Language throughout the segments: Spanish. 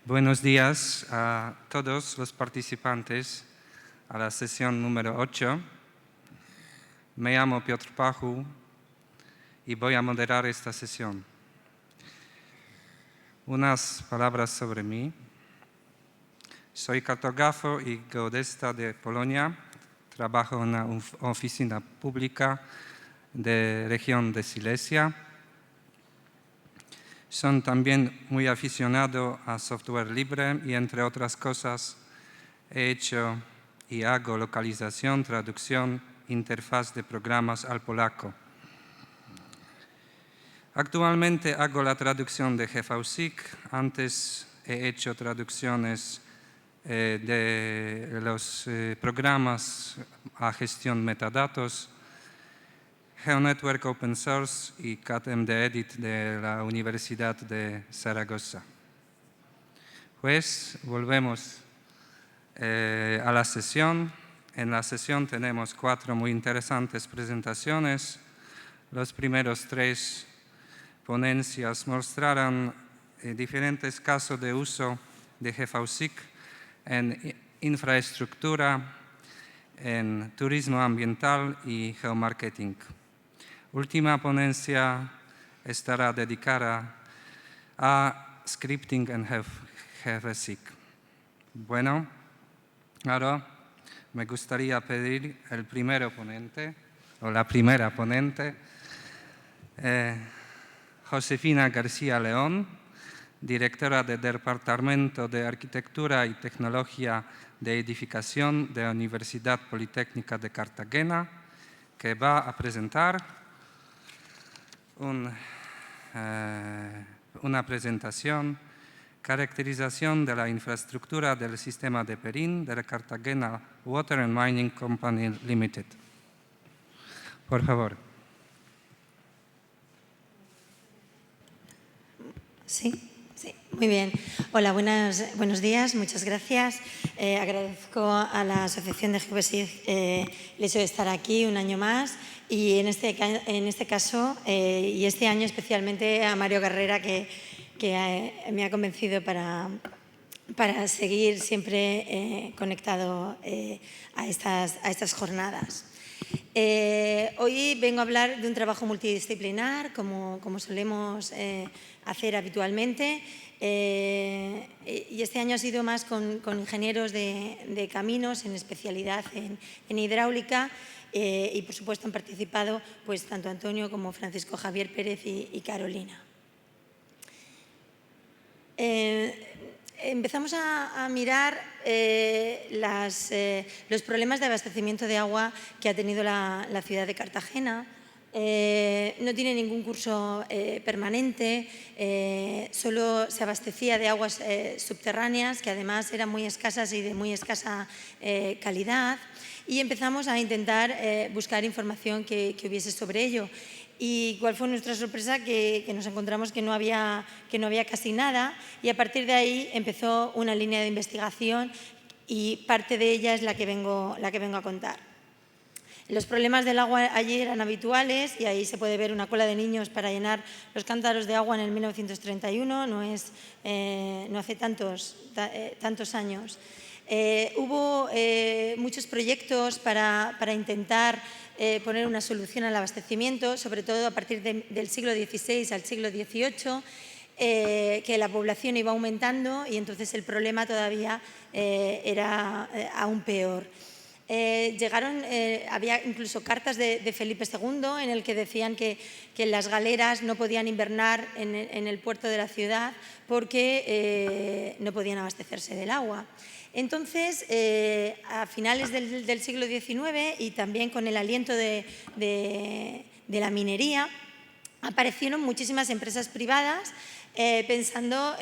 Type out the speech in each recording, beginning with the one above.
Buenos días a todos los participantes a la sesión número 8. Me llamo Piotr Pachu y voy a moderar esta sesión. Unas palabras sobre mí. Soy cartógrafo y geodesta de Polonia. Trabajo en una oficina pública de región de Silesia. Soy también muy aficionado a software libre y, entre otras cosas, he hecho y hago localización, traducción, interfaz de programas al polaco. Actualmente hago la traducción de GVSIG. Antes he hecho traducciones de los programas a gestión metadatos, GeoNetwork Open Source y CAT-MD-Edit de la Universidad de Zaragoza. Pues volvemos a la sesión. En la sesión tenemos 4 muy interesantes presentaciones. Los primeros 3 ponencias mostrarán diferentes casos de uso de GVSIG en infraestructura, en turismo ambiental y geomarketing. Última ponencia estará dedicada a scripting en GVSIG. Bueno, ahora me gustaría pedir el primer ponente, o la primera ponente, Josefina García León, directora del Departamento de Arquitectura y Tecnología de Edificación de la Universidad Politécnica de Cartagena, que va a presentar una presentación, caracterización de la infraestructura del sistema de PERIN de la Cartagena Water and Mining Company Limited. Por favor. Sí, muy bien. Hola, buenos días, muchas gracias. Agradezco a la Asociación de GVSIG el hecho de estar aquí un año más y en este caso y este año especialmente a Mario Carrera que me ha convencido para seguir siempre conectado a estas jornadas. Hoy vengo a hablar de un trabajo multidisciplinar, como solemos hacer habitualmente, y este año ha sido más con ingenieros de caminos, en especialidad en hidráulica, y por supuesto han participado pues, tanto Antonio como Francisco Javier Pérez y Carolina. Empezamos a mirar los problemas de abastecimiento de agua que ha tenido la ciudad de Cartagena. No tiene ningún curso permanente, solo se abastecía de aguas subterráneas, que además eran muy escasas y de muy escasa calidad, y empezamos a intentar buscar información que hubiese sobre ello. ¿Y cuál fue nuestra sorpresa? Que nos encontramos que no había casi nada, y a partir de ahí empezó una línea de investigación y parte de ella es la que vengo a contar. Los problemas del agua allí eran habituales y ahí se puede ver una cola de niños para llenar los cántaros de agua en el 1931, no hace tantos años. Hubo muchos proyectos para intentar poner una solución al abastecimiento, sobre todo a partir del siglo XVI al siglo XVIII, que la población iba aumentando y entonces el problema todavía era aún peor. Había incluso cartas de Felipe II en el que decían que las galeras no podían invernar en el puerto de la ciudad porque no podían abastecerse del agua. Entonces, a finales del siglo XIX y también con el aliento de la minería, aparecieron muchísimas empresas privadas pensando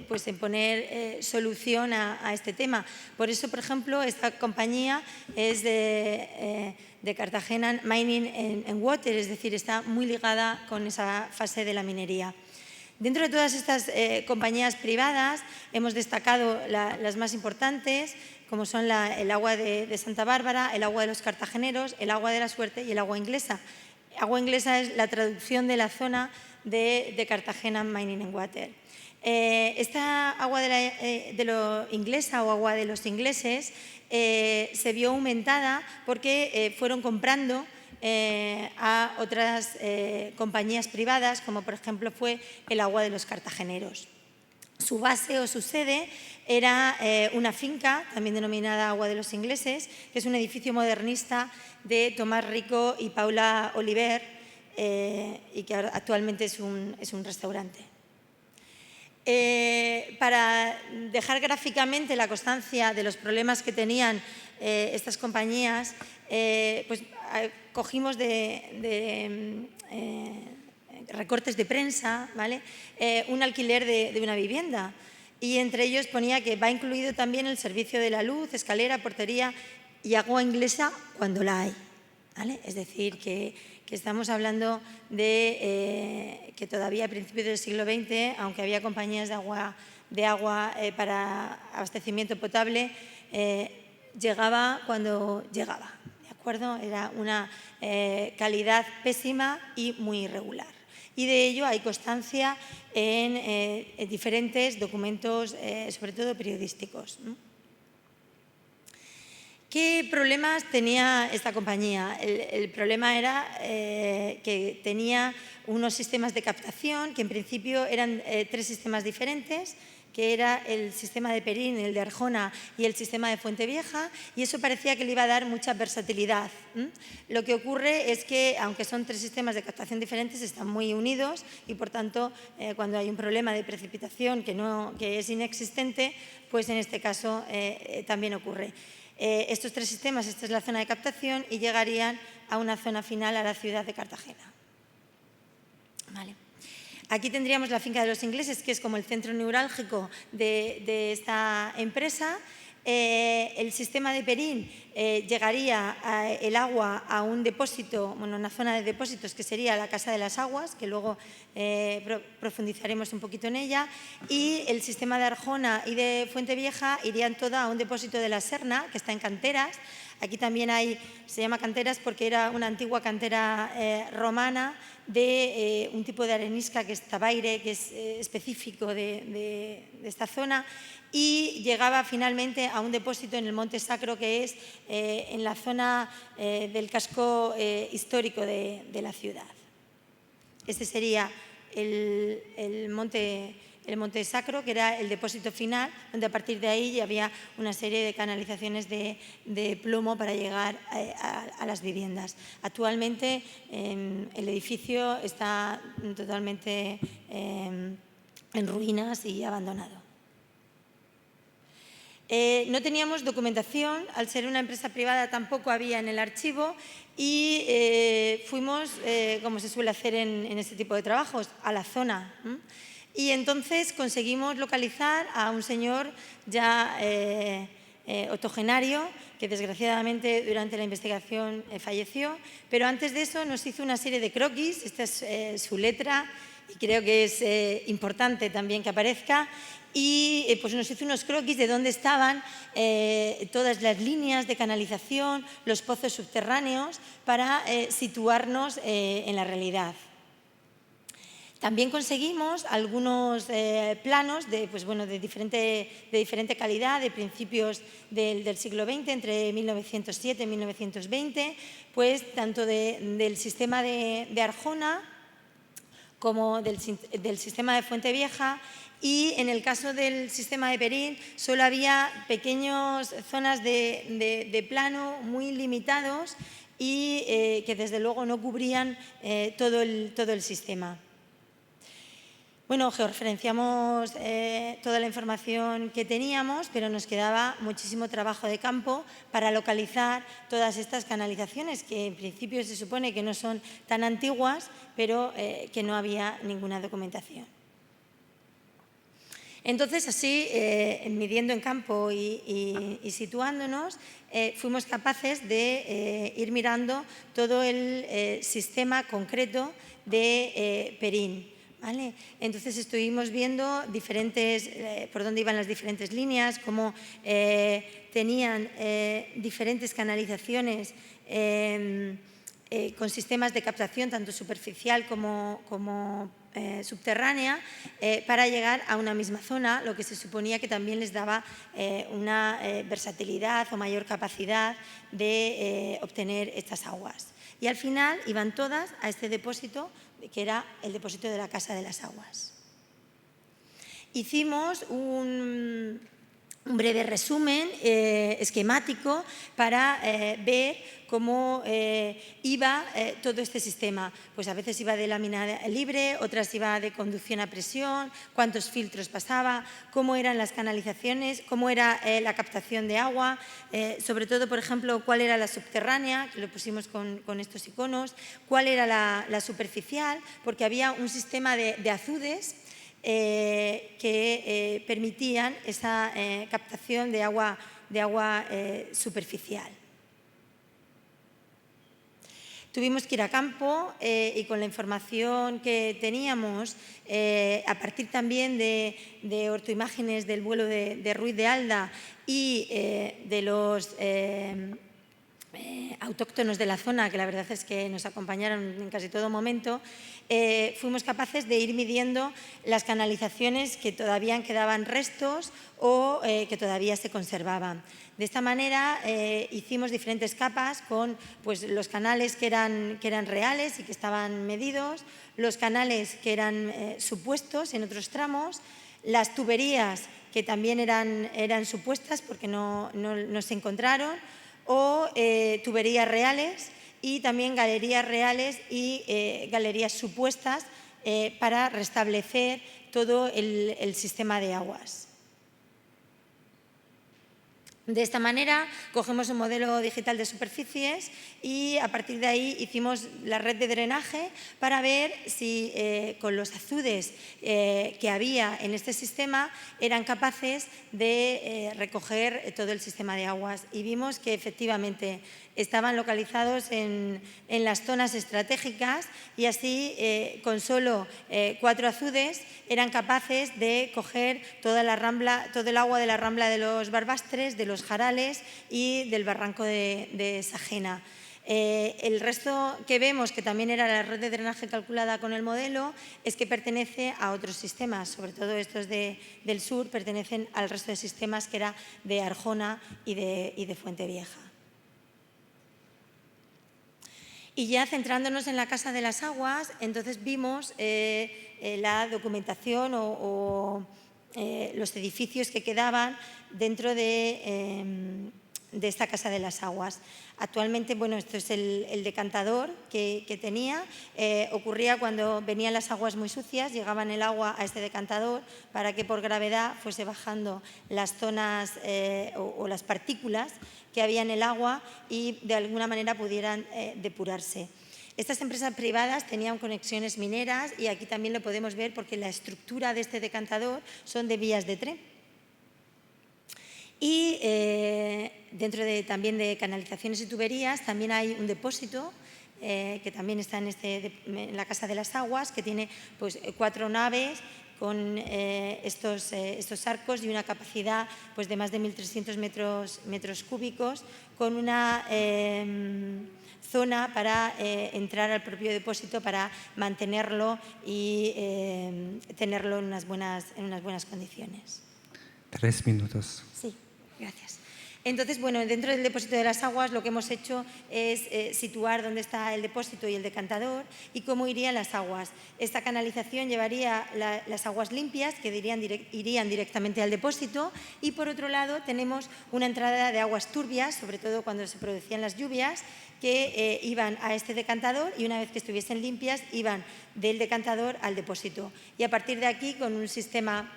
pues en poner solución a este tema. Por eso, por ejemplo, esta compañía es de Cartagena Mining and Water, es decir, está muy ligada con esa fase de la minería. Dentro de todas estas compañías privadas hemos destacado las más importantes, como son el agua de Santa Bárbara, el agua de los cartageneros, el agua de la Suerte y el agua inglesa. Agua inglesa es la traducción de la zona de Cartagena Mining and Water. Esta agua de lo inglesa o agua de los ingleses se vio aumentada porque fueron comprando a otras compañías privadas, como por ejemplo fue el agua de los cartageneros. Su base o su sede era una finca, también denominada Agua de los Ingleses, que es un edificio modernista de Tomás Rico y Paula Oliver, y que actualmente es un restaurante. Para dejar gráficamente la constancia de los problemas que tenían estas compañías, pues cogimos de recortes de prensa, ¿vale? Un alquiler de una vivienda, y entre ellos ponía que va incluido también el servicio de la luz, escalera, portería y agua inglesa cuando la hay, ¿vale? Es decir, que estamos hablando de que todavía a principios del siglo XX, aunque había compañías de agua para abastecimiento potable, llegaba cuando llegaba, ¿de acuerdo? Era una calidad pésima y muy irregular. Y de ello hay constancia en diferentes documentos, sobre todo periodísticos, ¿no? ¿Qué problemas tenía esta compañía? El problema era que tenía unos sistemas de captación, que en principio eran 3 sistemas diferentes, que era el sistema de Perín, el de Arjona y el sistema de Fuentevieja, y eso parecía que le iba a dar mucha versatilidad. Lo que ocurre es que, aunque son 3 sistemas de captación diferentes, están muy unidos y, por tanto, cuando hay un problema de precipitación que es inexistente, pues en este caso también ocurre. Estos 3 sistemas, esta es la zona de captación, y llegarían a una zona final, a la ciudad de Cartagena. Vale. Aquí tendríamos la finca de los ingleses, que es como el centro neurálgico de esta empresa. El sistema de Perín llegaría el agua a un depósito, bueno, una zona de depósitos que sería la Casa de las Aguas, que luego profundizaremos un poquito en ella, y el sistema de Arjona y de Fuentevieja irían toda a un depósito de la Serna, que está en Canteras. Aquí también se llama Canteras porque era una antigua cantera romana de un tipo de arenisca que es tabaire, que es específico de esta zona, y llegaba finalmente a un depósito en el Monte Sacro, que es en la zona del casco histórico de la ciudad. Este sería el Monte Sacro, que era el depósito final, donde a partir de ahí ya había una serie de canalizaciones de plomo para llegar a las viviendas. Actualmente el edificio está totalmente en ruinas y abandonado. No teníamos documentación, al ser una empresa privada tampoco había en el archivo, y fuimos, como se suele hacer en este tipo de trabajos, a la zona. Y entonces conseguimos localizar a un señor ya octogenario, que desgraciadamente durante la investigación falleció, pero antes de eso nos hizo una serie de croquis. Esta es su letra y creo que es importante también que aparezca. Y pues nos hizo unos croquis de dónde estaban todas las líneas de canalización, los pozos subterráneos, para situarnos en la realidad. También conseguimos algunos planos de diferente calidad, de principios del siglo XX, entre 1907 y 1920, pues tanto del sistema de Arjona como del sistema de Fuentevieja. Y en el caso del sistema de Perín solo había pequeñas zonas de plano muy limitados y que desde luego no cubrían todo el sistema. Bueno, georreferenciamos toda la información que teníamos, pero nos quedaba muchísimo trabajo de campo para localizar todas estas canalizaciones, que en principio se supone que no son tan antiguas, pero que no había ninguna documentación. Entonces, así, midiendo en campo y situándonos, fuimos capaces de ir mirando todo el sistema concreto de Perín, ¿vale? Entonces, estuvimos viendo por dónde iban las diferentes líneas, cómo tenían diferentes canalizaciones con sistemas de captación tanto superficial como subterránea para llegar a una misma zona, lo que se suponía que también les daba una versatilidad o mayor capacidad de obtener estas aguas. Y al final iban todas a este depósito, que era el depósito de la Casa de las Aguas. Hicimos un breve resumen esquemático para ver cómo iba todo este sistema. Pues a veces iba de lámina libre, otras iba de conducción a presión, cuántos filtros pasaba, cómo eran las canalizaciones, cómo era la captación de agua, sobre todo, por ejemplo, cuál era la subterránea, que lo pusimos con estos iconos, cuál era la superficial, porque había un sistema de azudes que permitían esa captación de agua superficial. Tuvimos que ir a campo y con la información que teníamos, a partir también de ortoimágenes del vuelo de Ruiz de Alda y de los autóctonos de la zona, que la verdad es que nos acompañaron en casi todo momento, fuimos capaces de ir midiendo las canalizaciones que todavía quedaban restos o que todavía se conservaban. De esta manera hicimos diferentes capas con pues, los canales que eran reales y que estaban medidos, los canales que eran supuestos en otros tramos, las tuberías que también eran supuestas porque no se encontraron, o tuberías reales y también galerías reales y galerías supuestas para restablecer todo el sistema de aguas. De esta manera, cogemos un modelo digital de superficies y a partir de ahí hicimos la red de drenaje para ver si con los azudes que había en este sistema eran capaces de recoger todo el sistema de aguas. Y vimos que efectivamente estaban localizados en las zonas estratégicas y así con solo 4 azudes eran capaces de coger toda la rambla, todo el agua de la rambla de los Barbastres, de los Jarales y del barranco de Sajena. El resto que vemos, que también era la red de drenaje calculada con el modelo, es que pertenece a otros sistemas, sobre todo estos del sur pertenecen al resto de sistemas que era de Arjona y de Fuente Vieja. Y ya centrándonos en la Casa de las Aguas, entonces vimos la documentación o los edificios que quedaban dentro de esta Casa de las Aguas. Actualmente, bueno, esto es el decantador que tenía. Ocurría cuando venían las aguas muy sucias, llegaban el agua a este decantador para que por gravedad fuese bajando las zonas o las partículas que había en el agua y de alguna manera pudieran depurarse. Estas empresas privadas tenían conexiones mineras y aquí también lo podemos ver porque la estructura de este decantador son de vías de tren. Y dentro también de canalizaciones y tuberías también hay un depósito que también está en la Casa de las Aguas, que tiene pues, 4 naves con estos arcos y una capacidad pues, de más de 1.300 metros cúbicos, con una zona para entrar al propio depósito para mantenerlo y tenerlo en unas buenas condiciones. 3 minutos. Sí, gracias. Entonces, bueno, dentro del depósito de las aguas lo que hemos hecho es situar dónde está el depósito y el decantador y cómo irían las aguas. Esta canalización llevaría las aguas limpias que irían directamente al depósito y, por otro lado, tenemos una entrada de aguas turbias, sobre todo cuando se producían las lluvias, que iban a este decantador y una vez que estuviesen limpias iban del decantador al depósito. Y a partir de aquí, con un sistema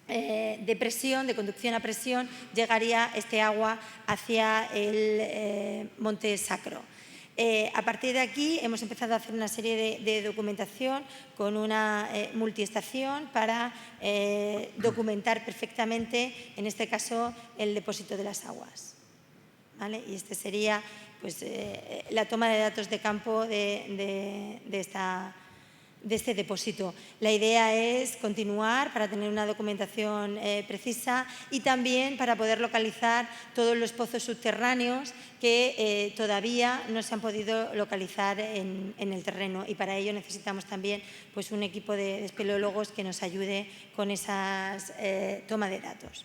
de presión, de conducción a presión, llegaría este agua hacia el Monte Sacro. A partir de aquí hemos empezado a hacer una serie de documentación con una multiestación para documentar perfectamente, en este caso, el depósito de las aguas. ¿Vale? Y este sería pues, la toma de datos de campo de esta este depósito. La idea es continuar para tener una documentación precisa y también para poder localizar todos los pozos subterráneos que todavía no se han podido localizar en el terreno, y para ello necesitamos también pues, un equipo de espeleólogos que nos ayude con esa toma de datos.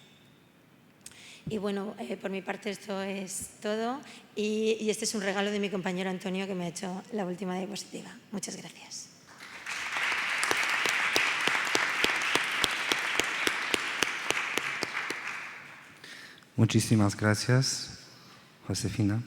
Y bueno, por mi parte esto es todo, y este es un regalo de mi compañero Antonio, que me ha hecho la última diapositiva. Muchas gracias. Muchísimas gracias, Josefina.